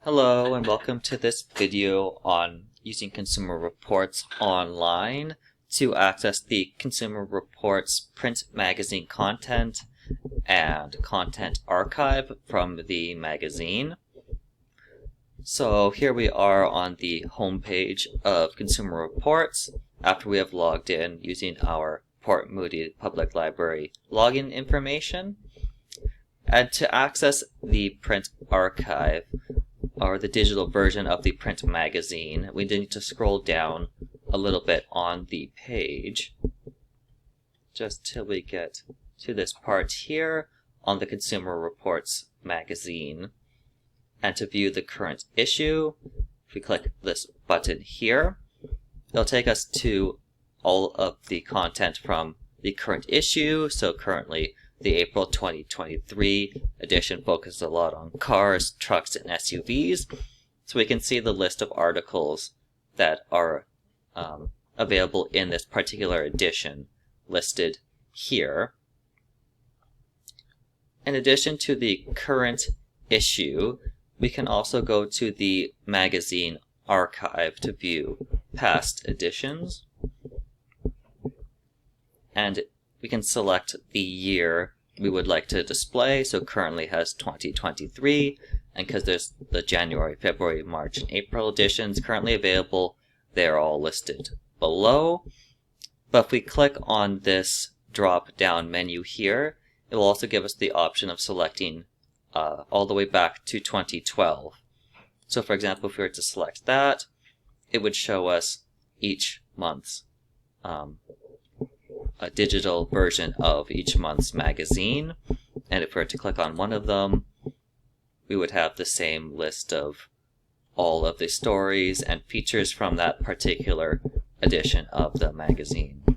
Hello and welcome to this video on using Consumer Reports online to access the Consumer Reports print magazine content and content archive from the magazine. So here we are on the home page of Consumer Reports after we have logged in using our Port Moody Public Library login information. And to access the print archive, or the digital version of the print magazine, we need to scroll down a little bit on the page just till we get to this part here on the Consumer Reports magazine. And to view the current issue, if we click this button here, it'll take us to all of the content from the current issue. So currently the April 2023 edition focuses a lot on cars, trucks, and SUVs. So we can see the list of articles that are available in this particular edition listed here. In addition to the current issue, we can also go to the magazine archive to view past editions. And we can select the year we would like to display. So currently has 2023, and because there's the January, February, March, and April editions currently available, they're all listed below. But if we click on this drop down menu here, it will also give us the option of selecting all the way back to 2012. So for example, if we were to select that, it would show us each month's a digital version of each month's magazine. And if we were to click on one of them, we would have the same list of all of the stories and features from that particular edition of the magazine.